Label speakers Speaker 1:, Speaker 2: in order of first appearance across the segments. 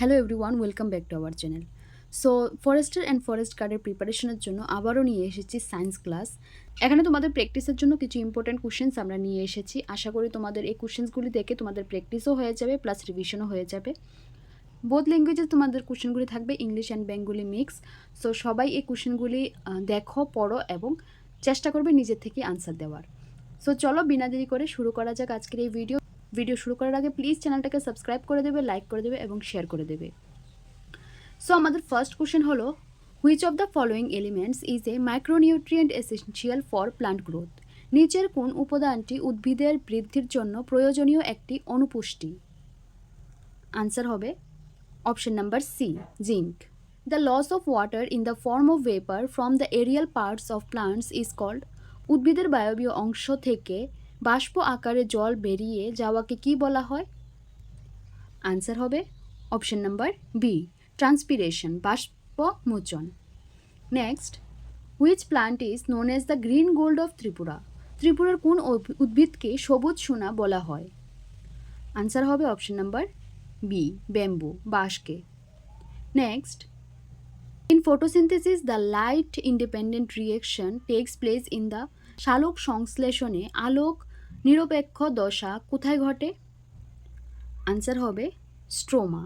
Speaker 1: Hello everyone, welcome back to our channel. So Forster and forest গার্ডের প্রিপারেশনের জন্য আবারও নিয়ে এসেছি সায়েন্স ক্লাস। এখানে তোমাদের প্র্যাকটিসের জন্য কিছু ইম্পর্ট্যান্ট কোশ্চেন্স আমরা নিয়ে এসেছি। আশা করি তোমাদের এই কোশ্চেন্সগুলি দেখে তোমাদের প্র্যাকটিসও হয়ে যাবে, প্লাস রিভিশনও হয়ে যাবে। বোথ ল্যাঙ্গুয়েজে তোমাদের কোশ্চেনগুলি থাকবে, English and Bengali mix. So সবাই এই কোশ্চেনগুলি দেখো, পড়ো এবং চেষ্টা করবে নিজের থেকে আনসার দেওয়ার। সো চলো বিনা দেরি করে শুরু করা যাক আজকের এই ভিডিও শুরু করার আগে প্লিজ চ্যানেলটাকে সাবস্ক্রাইব করে দেবে, লাইক করে দেবে এবং শেয়ার করে দেবে। সো আমাদের ফার্স্ট কোশ্চেন হলো, which of the following elements is a micronutrient essential for plant growth? নিচের কোন উপাদানটি উদ্ভিদের বৃদ্ধির জন্য প্রয়োজনীয় একটি অনুপুষ্টি? আনসার হবে option number C, zinc. The loss of water in the form of vapour from the aerial parts of plants is called. উদ্ভিদের বায়বীয় অংশ থেকে বাষ্প আকারে জল বেরিয়ে যাওয়াকে কি বলা হয়? আনসার হবে অপশন নাম্বার বি, ট্রান্সপিরেশন, বাষ্পমোচন। Next, which plant is known as the green gold of Tripura? ত্রিপুরার কোন উদ্ভিদকে সবুজ সোনা বলা হয়? আনসার হবে অপশন নাম্বার বি, ব্যাম্বু, বাঁশকে। Next, in photosynthesis the light independent reaction takes place in the সালোক সংশ্লেষণে আলোক নিরপেক্ষ দশা কোথায় ঘটে? আনসার হবে stroma.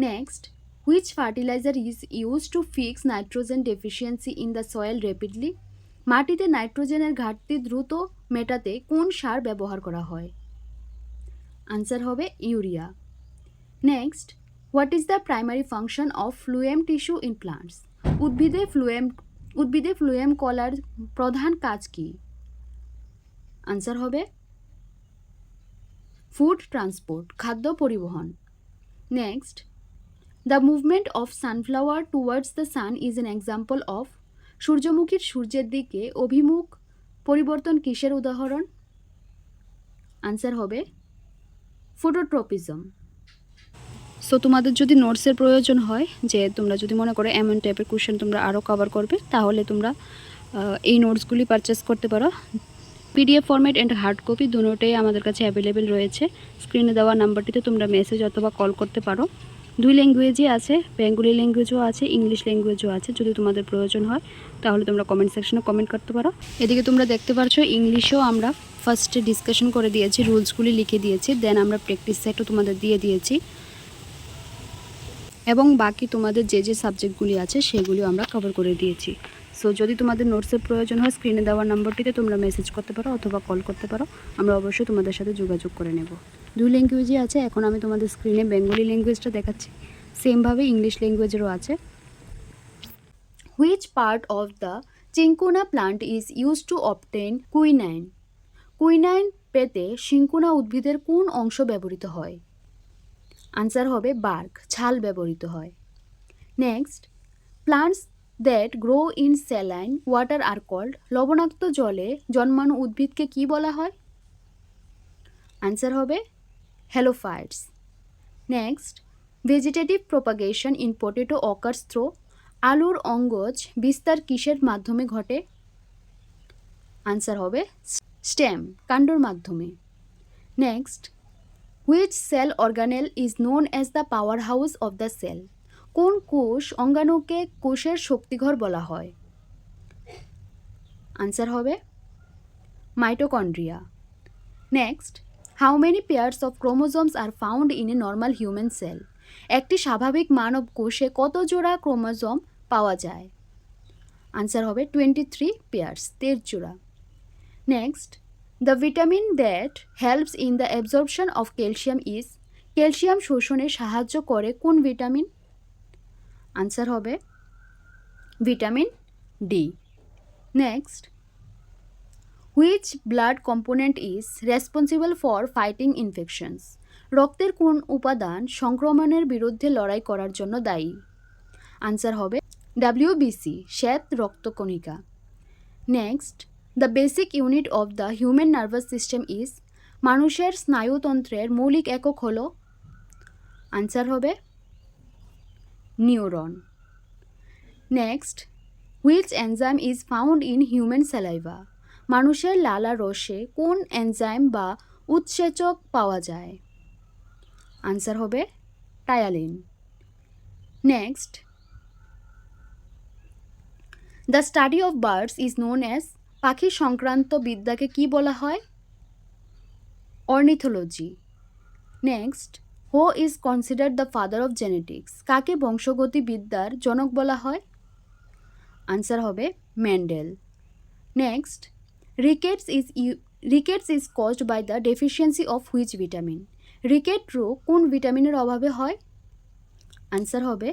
Speaker 1: Next, which fertiliser is use to fix nitrogen deficiency in the soil rapidly? মাটিতে নাইট্রোজেনের ঘাটতি দ্রুত মেটাতে কোন সার ব্যবহার করা হয়? আনসার হবে urea. Next, what is the primary function of phloem tissue in plants? উদ্ভিদে ফ্লুয়েম কলার প্রধান কাজ কি? আনসার হবে ফুড ট্রান্সপোর্ট, খাদ্য পরিবহন। Next, the movement of sunflower towards the sun is an example of. সূর্যমুখীর সূর্যের দিকে অভিমুখ পরিবর্তন কিসের উদাহরণ? আনসার হবে ফটোট্রপিজম। সো তোমাদের যদি নোটসের প্রয়োজন হয়, যে তোমরা যদি মনে করো এমন টাইপের কোশ্চেন তোমরা আরও কভার করবে, তাহলে তোমরা এই নোটসগুলি পারচেস করতে পারো। PDF format and hard copy দুটোটাই আমাদের কাছে অ্যাভেলেবেল রয়েছে। স্ক্রিনে দেওয়া নাম্বারটিতে তোমরা মেসেজ অথবা কল করতে পারো। দুই ল্যাঙ্গুয়েজই আছে, বেঙ্গলি ল্যাঙ্গুয়েজও আছে, ইংলিশ ল্যাঙ্গুয়েজও আছে। যদি তোমাদের প্রয়োজন হয় তাহলে তোমরা কমেন্ট সেকশনে কমেন্ট করতে পারো। এদিকে তোমরা দেখতে পারছো ইংলিশেও আমরা ফার্স্টে ডিসকাশন করে দিয়েছি, রুলসগুলি লিখে দিয়েছি, দেন আমরা প্র্যাকটিস সেটও তোমাদের দিয়ে দিয়েছি, এবং বাকি তোমাদের যে যে সাবজেক্টগুলি আছে সেগুলিও আমরা কভার করে দিয়েছি। সো যদি তোমাদের নোটসের প্রয়োজন হয় স্ক্রিনে দেওয়া নাম্বারটিতে তোমরা মেসেজ করতে পারো অথবা কল করতে পারো, আমরা অবশ্যই তোমাদের সাথে যোগাযোগ করে নেব। দুই ল্যাঙ্গুয়েজই আছে। এখন আমি তোমাদের স্ক্রিনে বেঙ্গলি ল্যাঙ্গুয়েজটা দেখাচ্ছি, সেমভাবে ইংলিশ ল্যাঙ্গুয়েজেরও আছে। Which part of the cinchona plant is use to obtain quinine? Quinine পেতে শিঙ্কুনা উদ্ভিদের কোন অংশ ব্যবহৃত হয়? আনসার হবে বার্ক, ছাল ব্যবহৃত হয়। Next, plants that grow in saline water are called. লবণাক্ত জলে জন্মানো উদ্ভিদকে কি বলা হয়? আনসার হবে halophytes. Next, vegetative propagation in potato occurs through. আলুর অঙ্গজ বিস্তার কিসের মাধ্যমে ঘটে? আনসার হবে স্টেম, কাণ্ডর মাধ্যমে। Next, which cell organelle is known as the power house of the cell? কোন কোষ অঙ্গাণুকে কোষের শক্তিঘর বলা হয়? আনসার হবে mitochondria. Next, how many pairs of chromosomes are found in a normal human cell? একটি স্বাভাবিক মানব কোষে কত জোড়া ক্রোমোজোম পাওয়া যায়? আনসার হবে 23 পেয়ার্স, 23 জোড়া। Next, the vitamin that helps in the absorption of calcium is. Calcium শোষণে সাহায্য করে কোন ভিটামিন? আনসার হবে vitamin D. Next, which blood component is responsible for fighting infections? রক্তের কোন উপাদান সংক্রমণের বিরুদ্ধে লড়াই করার জন্য দায়ী? আনসার হবে ডাব্লিউবিসি, শ্বেত রক্তকণিকা। Next, the basic unit of the human nervous system is. মানুষের স্নায়ুতন্ত্রের মৌলিক একক হল? আনসার হবে neuron. Next, which enzyme is found in human saliva? মানুষের লালা রসে কোন এনজাইম বা উৎসেচক পাওয়া যায়? আনসার হবে ptyalin. Next, the study of birds is known as, পাখি সংক্রান্ত বিদ্যাকে কি বলা হয়? Ornithology. Next, who is considered the father of genetics, কাকে বংশগতি বিদ্যার জনক বলা হয়? আনসার হবে Mendel. Next, rickets is caused by the deficiency of which vitamin, rickets রোগ কোন ভিটামিনের অভাবে হয়? আনসার হবে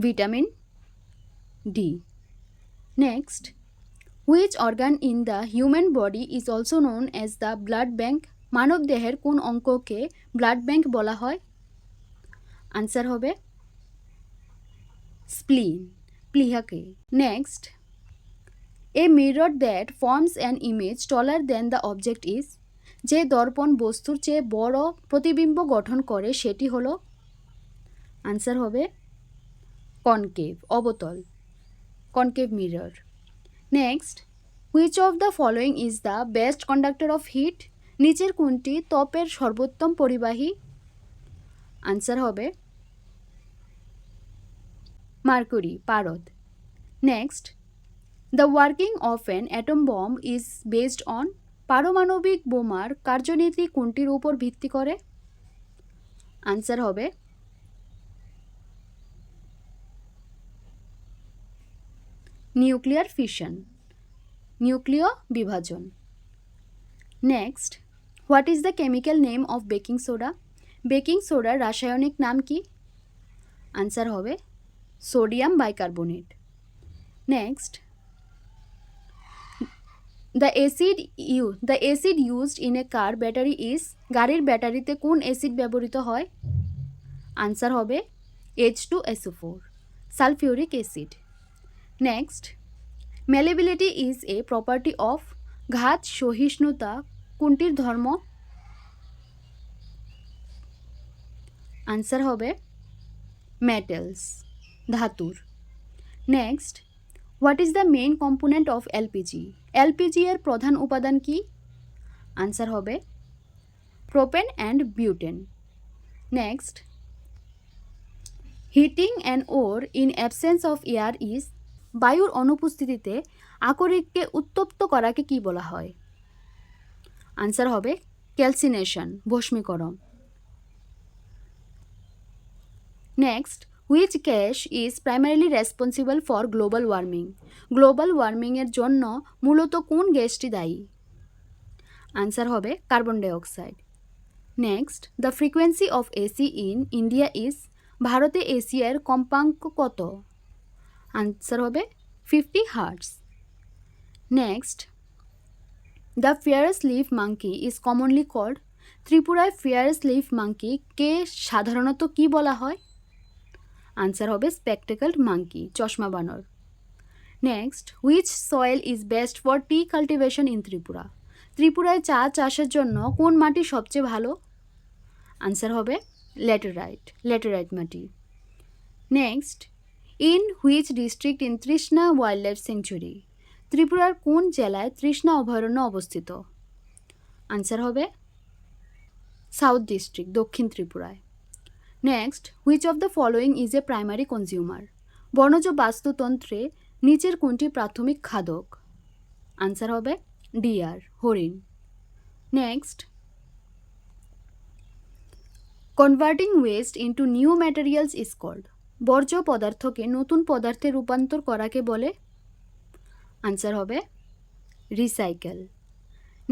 Speaker 1: vitamin D. Next, which organ in the human body is also known as the blood bank, মানব দেহের কোন অঙ্গকে ব্লাড ব্যাঙ্ক বলা হয়? আনসার হবে স্প্লিন, প্লিহাকে। Next, a mirror that forms an image taller than the object is, যে দর্পণ বস্তুর চেয়ে বড় প্রতিবিম্ব গঠন করে সেটি হলো? আনসার হবে কনকেভ, অবতল, concave mirror. Next, which of the following is the best conductor of heat, নিচের কোনটি তপের সর্বোত্তম পরিবাহী? আনসার হবে মার্কুরি, পারদ। Next, the working of an atom bomb is based on, পারমাণবিক বোমার কার্যনীতি কোনটির উপর ভিত্তি করে? আনসার হবে নিউক্লিয়ার ফিশন, নিউক্লিয় বিভাজন। Next, what is the chemical name of baking soda, baking সোডার রাসায়নিক নাম কি? আনসার হবে sodium bicarbonate. Next, the acid used in a car battery is, গাড়ির ব্যাটারিতে কোন অ্যাসিড ব্যবহৃত হয়? আনসার হবে H2SO4, sulphuric acid. Next, malleability is a property of, ঘাত সহিষ্ণুতা কোনটির ধর্ম? আনসার হবে মেটেলস, ধাতুর। Next, what is the main component of LPG, LPG এর প্রধান উপাদান কি? আনসার হবে propane and butane. Next, heating an ore in absence of air is, বায়ুর অনুপস্থিতিতে আকরিককে উত্তপ্ত করাকে কি বলা হয়? আনসার হবে ক্যালসিনেশন, ভস্মীকরণ। Next, which gas is primarily responsible for global warming, global ওয়ার্মিংয়ের জন্য মূলত কোন গ্যাসটি দায়ী? আনসার হবে carbon dioxide. Next, the frequency of AC in India is, ভারতে এসিয়ার কম্পাঙ্ক কত? আনসার হবে 50 hertz. Next, the fairest leaf monkey is commonly called, ত্রিপুরায় ফেয়ারেস্ট লিফ মাঙ্কি কে সাধারণত কি বলা হয়? আনসার হবে স্পেকটেকলড মাঙ্কি, চশমা বানর। Next, which soil is best for T cultivation in Tripura, ত্রিপুরায় চা চাষের জন্য কোন মাটি সবচেয়ে ভালো? আনসার হবে ল্যাটেরাইট মাটি। Next, in which district in Trishna wild life sanctuary, ত্রিপুরার কোন জেলায় তৃষ্ণা অভয়ারণ্য অবস্থিত? আনসার হবে সাউথ ডিস্ট্রিক্ট, দক্ষিণ ত্রিপুরায়। Next, which of the following is a primary consumer, বনজ বাস্তুতন্ত্রে নিচের কোনটি প্রাথমিক খাদক? আনসার হবে ডিয়ার, হরিণ। Next, converting waste into new materials is called, বর্জ্য পদার্থকে নতুন পদার্থে রূপান্তর করাকে বলে? আনসার হবে recycle.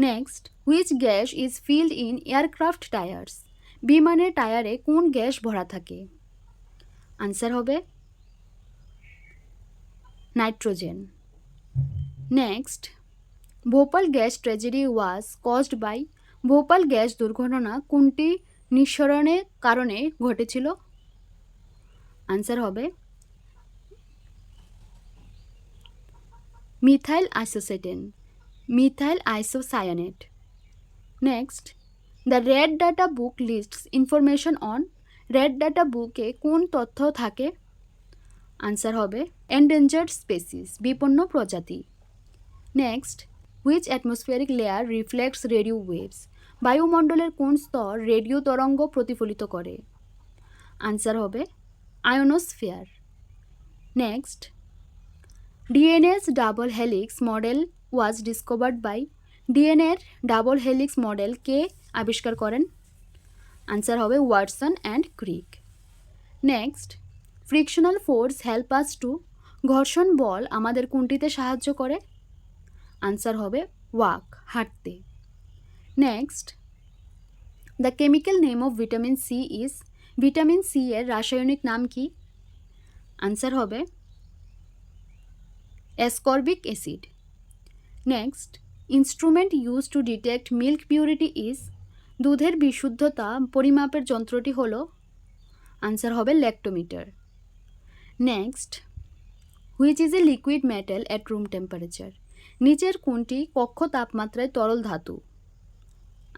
Speaker 1: Next, which gas is filled in aircraft tyres, বিমানের টায়ারে কোন গ্যাস ভরা থাকে? আনসার হবে nitrogen. Next, Bhopal gas tragedy was caused by, Bhopal gas দুর্ঘটনা কোনটি নিঃসরণের কারণে ঘটেছিল? আনসার হবে methyl isocyanate. Next, the red data book lists information on, red data বুকে কোন তথ্য থাকে? আনসার হবে এন্ডেঞ্জার্ড স্পেসিস, বিপন্ন প্রজাতি। Next, which atmospheric layer reflects radio waves, বায়ুমণ্ডলের কোন স্তর রেডিও তরঙ্গ প্রতিফলিত করে? আনসার হবে ionosphere. Next, DNA's double helix model was discovered by DNA এর ডাবল হেলিক্স মডেল কে আবিষ্কার করেন? আনসার হবে Watson and ক্রিক। Next, frictional force help us to, ঘর্ষণ বল আমাদের কোনটিতে সাহায্য করে? আনসার হবে ওয়াক, হাঁটতে। Next, the chemical name of vitamin C is, vitamin C এর রাসায়নিক নাম কি? আনসার হবে ascorbic acid. Next, instrument use to detect milk purity is, দুধের বিশুদ্ধতা পরিমাপের যন্ত্রটি হল? আনসার হবে lactometer. Next, which is a liquid metal at room temperature, নিচের কোনটি কক্ষ তাপমাত্রায় তরল ধাতু?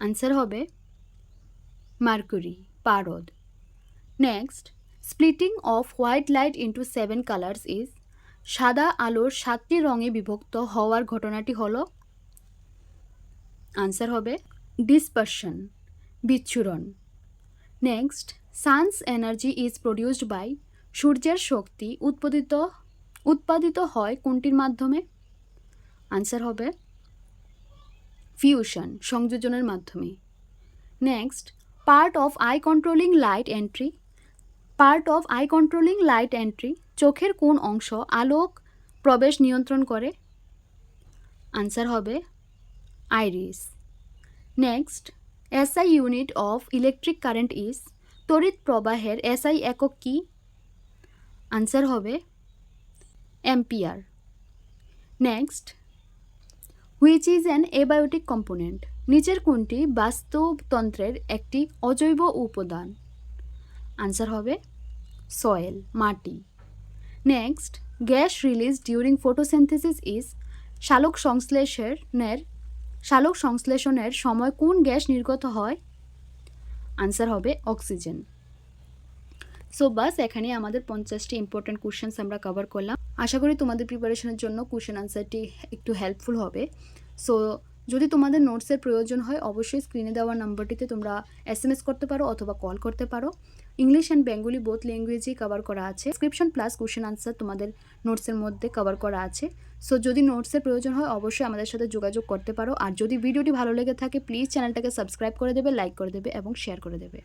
Speaker 1: আনসার হবে মার্কুরি, পারদ। Next, splitting off white light into 7 colours is, সাদা আলোর 7টি রঙে বিভক্ত হওয়ার ঘটনাটি হল? আনসার হবে ডিসপারশন, বিচ্ছুরণ। Next, sun's energy is produced by, সূর্যের শক্তি উৎপাদিত হয় কোনটির মাধ্যমে? আনসার হবে ফিউশন, সংযোজনের মাধ্যমে। Next, part of eye controlling light entry, part of eye controlling light entry, চোখের কোন অংশ আলোক প্রবেশ নিয়ন্ত্রণ করে? আনসার হবে iris. Next, SI unit of electric current is, তড়িৎ প্রবাহের এসআই একক কি? আনসার হবে ampere. Next, which is an abiotic component, নিচের কোনটি বাস্তুতন্ত্রের একটি অজৈব উপাদান? আনসার হবে সয়েল, মাটি। Next, gas release during photosynthesis is, সালোক সংশ্লেষণের সময় কোন গ্যাস নির্গত হয়? আনসার হবে অক্সিজেন। সো বাস এখানে আমাদের 50টি ইম্পর্ট্যান্ট কোশ্চেন্স আমরা কভার করলাম। আশা করি তোমাদের প্রিপারেশনের জন্য কোশ্চেন আনসারটি একটু হেল্পফুল হবে। সো যদি তোমাদের নোটসের প্রয়োজন হয় অবশ্যই স্ক্রিনে দেওয়া নাম্বারটিতে তোমরা SMS করতে পারো অথবা কল করতে পারো। ইংলিশ অ্যান্ড বেঙ্গলি বোথ ল্যাঙ্গুয়েজেই কভার করা আছে। ডেসক্রিপশন প্লাস কোশ্চেন আনসার তোমাদের নোটসের মধ্যে কভার করা আছে। সো যদি নোটসের প্রয়োজন হয় অবশ্যই আমাদের সাথে যোগাযোগ করতে পারো। আর যদি ভিডিওটি ভালো লেগে থাকে প্লিজ চ্যানেলটাকে সাবস্ক্রাইব করে দেবে, লাইক করে দেবে এবং শেয়ার করে দেবে।